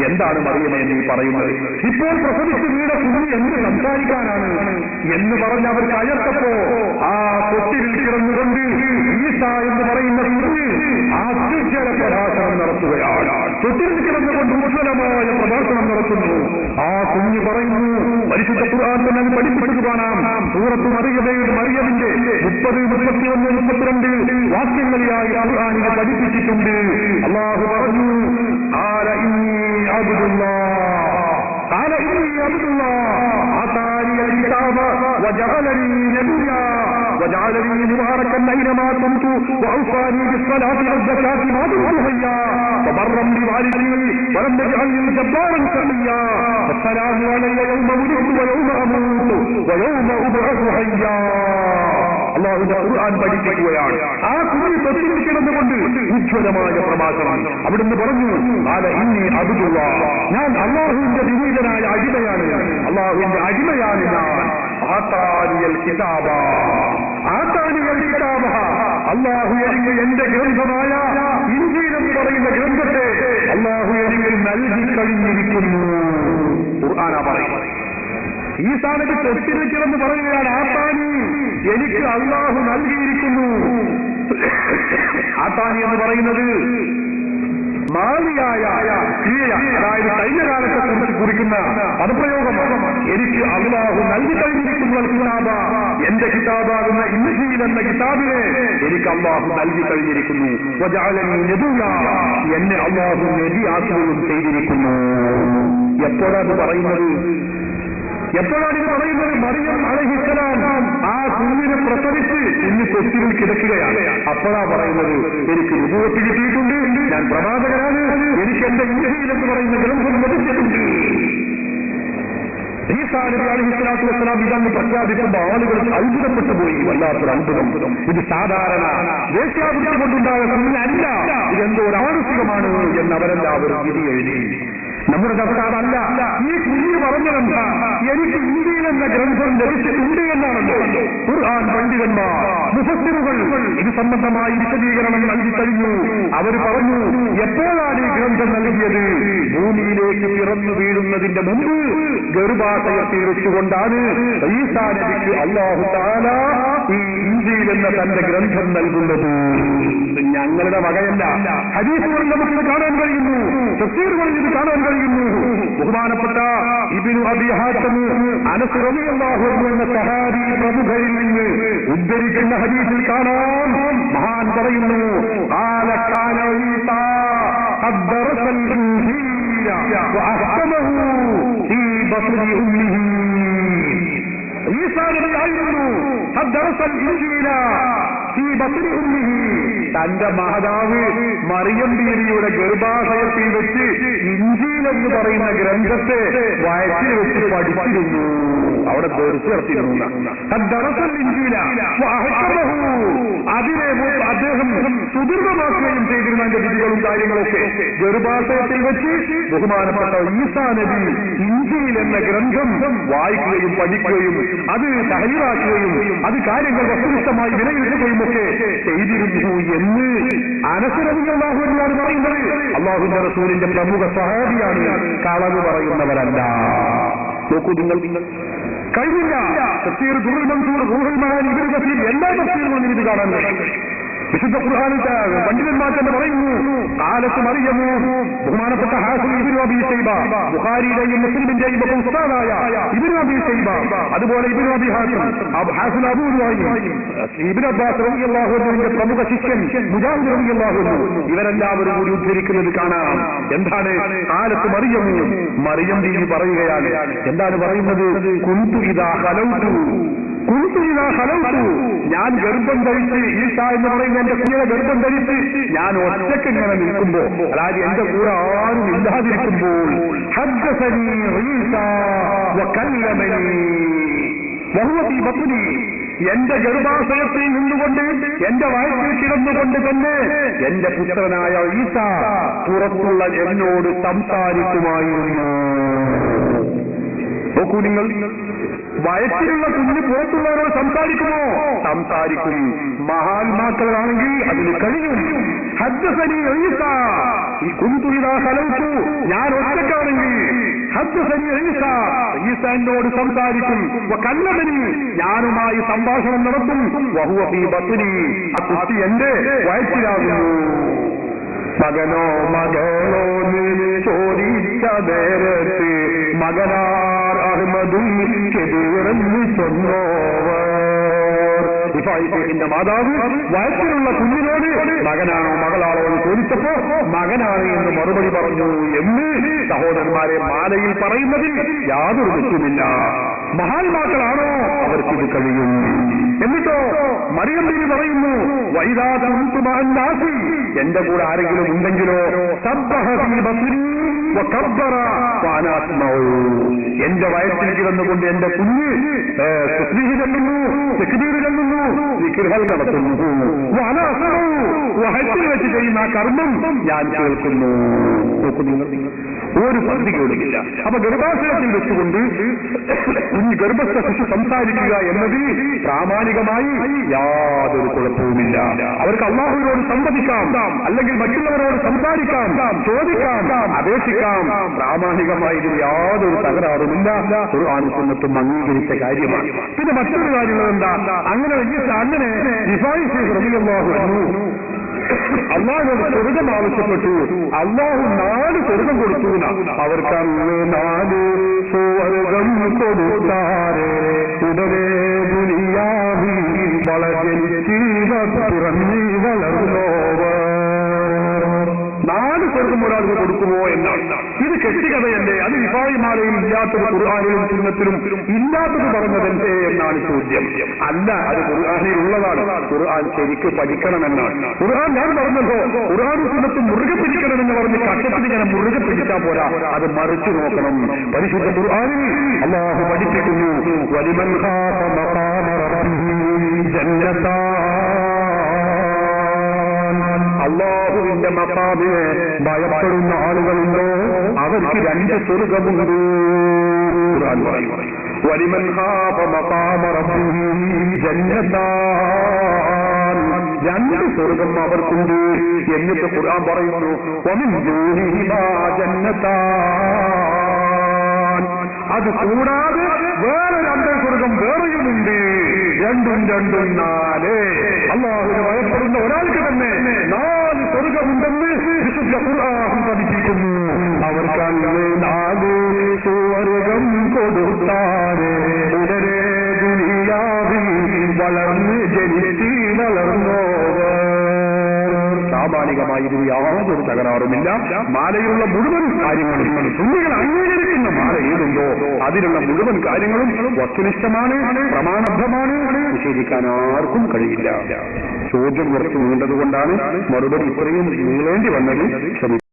എന്താണ് മറിയമേ നീ പറയുന്നത്? ഇപ്പോൾ പ്രസവിച്ച് വീണ കുഞ്ഞ് എന്ത് സംസാരിക്കാനാണ് എന്ന് പറഞ്ഞ് അവർ കയർത്തപ്പോ ആ തൊട്ടിലിൽ കിടന്നുകൊണ്ട് ഈസ എന്ന് പറയുന്ന കുഞ്ഞ് അത്യുജ്വല പ്രഭാഷണം നടത്തുകയാണ്. തൊട്ടിലിൽ കിടന്നുകൊണ്ട് ഉജ്ജ്വലമായ പ്രഭാഷണം നടത്തുന്നു. ആ കുഞ്ഞ് പറയുന്നു, പരിശുദ്ധ ഖുർആൻ തന്നെ അത് പഠിപ്പിച്ചു കാണാം. സൂറത്ത് മറിയമിന്റെ 30, 31, 32 വാക്യങ്ങളിലായി ഖുർആനിനെ പഠിപ്പിച്ചിട്ടുണ്ട്. അല്ലാഹു പറഞ്ഞു, ഖാല ഇന്നി അബ്ദുല്ലാഹ് ആതാനിയൽ കിതാബ വജഅലനി നബിയ്യാ وجعلني مباركا أينما كنت وأوصاني بالصلاة والزكاة ما دمت حيا وبرا بوالدي ولم يجعلني جبارا شقيا والسلام علي يوم ولدت ويوم أموت ويوم أبعث حيا. അല്ലാഹുവിന്റെ ഖുർആൻ പഠിപ്പിക്കുകയാണ്. ആ കുഞ്ഞ് തൊട്ടിൽ കിടന്നുകൊണ്ട് ഉജ്ജ്വലമായ പ്രഭാഷണം അവിടുന്ന് പറഞ്ഞു, ഖാല ഇന്നി അബ്ദുല്ലാഹ്, ഞാൻ അല്ലാഹുവിന്റെ വിനീതനായ അടിമയാണ്, അല്ലാഹുവിന്റെ അടിമയാണ് ഞാൻ. ആതാനിയൽ കിതാബ, അല്ലാഹു എനിക്ക് എന്റെ ഗ്രന്ഥമായ ഇൻജീൽ എന്ന് പറയുന്ന ഗ്രന്ഥത്തെ അല്ലാഹു എനിക്ക് നൽകി കഴിഞ്ഞിരിക്കുന്നു. ഖുർആനാ പറയുന്നത്. ഈസാ നബി തൊട്ടിൽ കിടന്ന് പറയുകയാണ്, ആത്താനി എനിക്ക് അല്ലാഹു നൽകിയിരിക്കുന്നു. ആത്താനി എന്ന് പറയുന്നത് മാലിയായ ക്രിയയാണ്, അതായത് കഴിഞ്ഞ കാലത്തെ കുറിച്ച് കുറിക്കുന്ന പദപ്രയോഗമാണ്. എനിക്ക് അല്ലാഹു നൽകി കഴിഞ്ഞിരിക്കുന്നു കിതാബ, എന്റെ കിതാബാകുന്ന ഇൻജീൽ എന്ന കിതാബിനെ എനിക്ക് അല്ലാഹു നൽകി കഴിഞ്ഞിരിക്കുന്നു. വജഅലനി നബിയ്യാ, എന്നെ അല്ലാഹു നബിയാക്കുകയും ചെയ്തിരിക്കുന്നു. എപ്പോഴാണ് പറയുന്നത്? മറിയം അലൈഹിസ്സലാം ആ കുഞ്ഞിനെ പ്രസവിച്ച് ഇന്ന് തൊട്ടിലിൽ കിടക്കുകയാണ്. അപ്പോഴാ പറയുന്നത്, എനിക്ക് നുബുവത്ത് കിട്ടിയിട്ടുണ്ട്, ഞാൻ പ്രവാചകനാണ്, എനിക്ക് എന്റെ ഇൻജീൽ എന്ന് പറയുന്ന ഗ്രന്ഥം ലഭിച്ചിട്ടുണ്ട്. ഈസാ നബി അലൈഹിസ്സലാത്തു വസ്സലാം ഇതങ്ങ് പ്രഖ്യാപിക്കുമ്പോൾ ആളുകൾ അത്ഭുതപ്പെട്ടു പോയി. വല്ലാത്തൊരു അത്ഭുതം. ഇത് സാധാരണ വേശ്യാവൃത്തി കൊണ്ടുണ്ടായ കുഞ്ഞല്ല, ഇതെന്തോ ഒരു ആനുഷികമാണ് എന്ന് അവരെല്ലാവരും വിധി എഴുതി. നമ്മുടെ കർത്താവല്ല, ഈ കുഞ്ഞ് പറഞ്ഞതെന്താ, എനിക്ക് ഇൻജീൽ എന്ന ഗ്രന്ഥം ലഭിച്ചിട്ടുണ്ട് എന്നാണല്ലോ. ഖുർആൻ പണ്ഡിതന്മാർ, മുഫസ്സിറുകൾ ഇത് സംബന്ധമായി വിശദീകരണം നൽകി കഴിഞ്ഞു. അവർ പറഞ്ഞു, എപ്പോഴാണ് ഈ ഗ്രന്ഥം നൽകിയത്? ഭൂമിയിലേക്ക് പിറന്നു വീഴുന്നതിന്റെ മുമ്പ് ഗർഭാശയത്തിൽ വെച്ചുകൊണ്ടാണ് ഈസാ നബിക്ക് അല്ലാഹു തആല ഈ ഇൻജീൽ എന്ന തന്റെ ഗ്രന്ഥം നൽകുന്നത്. ഞങ്ങളുടെ വകയല്ല. ഹദീസുകളിൽ നമുക്ക് കാണാൻ കഴിയുന്നു, തഫ്സീറുകളിൽ ഇത് കാണാൻ കഴിയുന്നു. ബഹുമാനപ്പെട്ട ഇബ്നു അബീ ഹാത്തിം അനസ് റളിയല്ലാഹു അൻഹു എന്ന സഹാബി പ്രമുഖരിൽ നിന്ന് ഉദ്ധരിക്കുന്ന ഹദീസിൽ കാണാം, മഹാൻ പറയുന്നു, ഖാല കാന ഈസാ ഖദ് ദറസൽ ഇൻജീല വഅഹ്കമഹു ഫീ ബത്നി ഉമ്മിഹി. ഈസാ നബി ആയിരുന്നു ഖദ് ദറസൽ ഇൻജീല ഫീ ബത്നി ഉമ്മിഹി, തന്റെ മാതാവ് മറിയം ബീവിയുടെ ഗർഭാശയത്തിൽ വെച്ച് ഇൻജീൽ എന്ന് പറയുന്ന ഗ്രന്ഥത്തെ വയറ്റിൽ വെച്ച് പഠിച്ചിരുന്നു. അവിടെ ദർശിച്ചിരുന്നു. അതിനെ അദ്ദേഹം സുദീർഘമാക്കുകയും ചെയ്തിരുന്ന അതിന്റെ വിധികളും കാര്യങ്ങളൊക്കെ ഗർഭാശയത്തിൽ വെച്ച് ബഹുമാനപ്പെട്ട ഈസാ നബി ഇൻജീൽ എന്ന ഗ്രന്ഥം വായിക്കുകയും പഠിക്കുകയും അത് തഹ്‌രീറാക്കുകയും അത് കാര്യങ്ങൾ വസ്തുനിഷ്ഠമായി വിലയിരുത്തുകയും ഒക്കെ ചെയ്തിരുന്നു എന്ന് അനസ് റളിയല്ലാഹു അൻഹു ആണ് പറയുന്നത്. അല്ലാഹുവിന്റെ റസൂലിന്റെ പ്രമുഖ സഹാബിയാണ്, കളവ് പറയുന്നവരല്ല. നോക്കൂ നിങ്ങൾ, കഴിഞ്ഞില്ല തഫ്സീർ ദുറുൽ മൻസൂർ, റൂഹുൽ മആനി, ഇബ്നു കസീർ എല്ലാ തഫ്സീറുകളും ഇത് കാണാൻ കഴിയും. വിശുദ്ധ ഖുർആനിൽ പണ്ഡിതന്മാർ തന്നെ പറയുന്നു, കാലത്ത് മറിയമു ബഹുമാനപ്പെട്ട ഹാഫിദ് ഇബ്നു അബീ ശൈബ, ബുഖാരിയുടെയും മുസ്ലിമിന്റെയും ഒക്കെ ഉസ്താദായ ഇബ്നു അബീ ശൈബ, അതുപോലെ ഇബ്നു അബീ ഹാത്തിം, ഹാഫിദ് അബൂ റുവായി, ഇബ്നു അബ്ബാസ് റളിയല്ലാഹു അൻഹുവിന്റെ പ്രമുഖ ശിഷ്യൻ മുജാഹിദ് റളിയല്ലാഹു അൻഹു, ഇവരെല്ലാവരും കൂടി ഉദ്ധരിക്കുന്നത് കാണാം. എന്താണ് കാലത്ത് മറിയമു? മറിയം ബീവി പറയുകയാണ്. എന്താണ് പറയുന്നത്? കുന്തു ഇദാ ഖലൗതു, ഞാൻ ഗർഭം ധരിച്ച്, ഈസാ എന്ന് പറയുന്ന എന്റെ കുഞ്ഞിനെ ഗർഭം ധരിച്ച് ഞാൻ ഒറ്റയ്ക്ക് ഇങ്ങനെ നിൽക്കുമ്പോ, അതായത് എന്റെ കൂടെ ആരും ഇല്ലാതിരിക്കുമ്പോൾ, ഹദ്ദസനി ഈസാ വകല്ലമനി വഹുവ ഫീ ബത്നി, എന്റെ ഗർഭാശയത്തിൽ നിന്നുകൊണ്ട് എന്റെ വയറ്റിൽ കിടന്നുകൊണ്ട് തന്നെ എന്റെ പുത്രനായ ഈസാ പുറത്തുള്ള എന്നോട് സംസാരിക്കുമായിരുന്നു. നോക്കൂ നിങ്ങൾ, വയറ്റിലുള്ള കുഞ്ഞ് പുറത്തുള്ളവരോട് സംസാരിക്കുമോ? സംസാരിക്കും. മഹാത്മാക്കളാണെങ്കിൽ അതിന് കഴിയും. ഹദ്ദസനി ഈസാ, ഈ കുന്തു ഇദാ ഖലൗതു, ഞാൻ ഒറ്റയ്ക്കാണ് ഈസ എന്നോട് സംസാരിക്കും, വകല്ലമനി ഞാനുമായി സംഭാഷണം നടത്തും, വഹുവ ഫീ ബത്നി ആ കുട്ടി എന്റെ വയറ്റിലാകുന്നു. മകനോ മകളോ നീ ചോദിച്ച നേരത്ത് മകനാർ അഹ്മദും കബീറെന്ന് ചൊന്നോവർ. ിന്റെ മാതാവ് വയറ്റിലുള്ള കുഞ്ഞിനോട് മകനാണോ മകളാണോ എന്ന് ചോദിച്ചപ്പോ മകനാണ് എന്ന് മറുപടി പറഞ്ഞു എന്ന് സഹോദരന്മാരെ മാലയിൽ പറയുന്നതിൽ യാതൊരു തെറ്റുമില്ല. മഹാത്മാക്കളാണോ അവർക്കിത് കഴിയും. എന്നിട്ടോ മറിയം ബീവി പറയുന്നു, വൈദാദി എന്റെ കൂടെ ആരെങ്കിലും ഉണ്ടെങ്കിലോ എന്റെ വയറ്റിൽ കിടന്നുകൊണ്ട് എന്റെ കുഞ്ഞ് തസ്ബീഹ് ചൊല്ലുന്നു, തക്ബീർ ചൊല്ലുന്നു, ദിക്റുകൾ നടത്തുന്നു. വയറ്റിൽ വെച്ച് ചെയ്യുന്ന ആ കർമ്മം ഞാൻ കേൾക്കുന്നു. ഒരു പദ്ധതികളില്ല. അപ്പൊ ഗർഭാശയത്തിൽ വെച്ചുകൊണ്ട് കുഞ്ഞ് ഗർഭസ്ഥ ശിശു സംസാരിക്കുക എന്നത് പ്രാമാണികമായി യാതൊരു കുഴപ്പവുമില്ല. അവർക്ക് അല്ലാഹുവിനോട് സംവദിക്കാം, അല്ലെങ്കിൽ മറ്റുള്ളവരോട് സംസാരിക്കാം, ചോദിക്കാം, അപേക്ഷിക്കാം. പ്രാമാണികമായി ഇതിൽ യാതൊരു തകരാറുമില്ല. ഖുർആനും സുന്നത്തും അംഗീകരിച്ച കാര്യമാണ്. പിന്നെ മറ്റൊരു കാര്യങ്ങൾ എന്താ, അങ്ങനെ റിഫായി ശൈഖ് റളിയല്ലാഹു അൻഹു അള്ളാഹുവിനോട് സ്വർഗം ആവശ്യപ്പെട്ടു. അള്ളാഹു 4 സ്വർഗം കൊടുത്തു. അവർക്കന്ന് 4 സ്വർഗം കൊടുത്താരെ ഉടനെ ദുനിയാവിൽ വളർന്നി വളർന്നോവർ. 4 സ്വർഗം ഒരാൾക്ക് കൊടുക്കുമോ എന്നാണ്. ഇത് കെട്ടിക്കഥയല്ലേ? അത് വിഭാഗിമാരെയും ഇല്ലാത്തത് ഖുർആനിലും സുന്നത്തിലും ഇല്ലാത്തത് പറഞ്ഞതല്ലേ എന്നാണ് ചോദ്യം. അല്ല, അത് ഖുർആനിൽ ഉള്ളതാണ്. ഖുർആൻ ശരിക്ക് പഠിക്കണമെന്നാണ്. ഖുർആൻ ഞാൻ പറഞ്ഞല്ലോ, ഖുർആനും സുന്നത്തും മുറുകെ പിടിക്കണമെന്ന് പറഞ്ഞ് കഷ്ടത്തിൽ ഇങ്ങനെ മുറുകെ പിടിച്ചാൽ പോരാ, അത് മറിച്ചു നോക്കണം. പരിശുദ്ധ ഖുർആനിൽ അല്ലാഹു പഠിപ്പിക്കുന്നു, വലിമൻ ഖാഫ മഖാമ റബ്ബിഹി ജന്നതാൻ. അല്ലാഹുവിന്റെ മഖാമിനെ ഭയപ്പെടുന്ന ആളുകളുണ്ടോ അവർക്ക് 2 സ്വർഗമുണ്ട്. ഖുർആൻ പറയും, വലിമൻ ഖാഫ മഖാമ റബ്ബിഹി ജന്നതാൻ. 2 സ്വർഗം അവർക്കുണ്ട്. എന്നിട്ട് ഖുർആൻ പറയുന്നു, വമിൻ ദൂനിഹിമാ ജന്നതാൻ. അത് കൂടാതെ വേറെ 2 സ്വർഗം വേറെയുമുണ്ട്. 2 4. അല്ലാഹുവിനെ ഭയപ്പെടുന്ന ഒരാൾക്ക് തന്നെ 4 സ്വർഗമുണ്ടെന്ന് വിശുദ്ധ ഖുർആൻ പഠിപ്പിക്കുന്നു. അവർക്കന്ന് 4 സ്വർഗം കൊടുത്താരെ ഉടനെ ദുനിയാവിൽ വളർന്ന് ജനിച്ച് വളർന്നോവർ. പ്രാമാണികമായി ഇതിന് യാതൊരു തകരാറുമില്ല. മാലയിലുള്ള മുഴുവൻ കാര്യങ്ങളും സുന്നികൾ അംഗീകരിക്കുന്ന മാല ഏതുണ്ടോ അതിലുള്ള മുഴുവൻ കാര്യങ്ങളും വസ്തുനിഷ്ഠമാണ്, പ്രമാണബദ്ധമാണ്. നിഷേധിക്കാൻ ആർക്കും കഴിയില്ല. ചോദ്യം കുറച്ച് നീണ്ടതുകൊണ്ടാണ് മറുപടി ഇത്രയും നീളേണ്ടി വന്നത്. ക്ഷമിക്കും.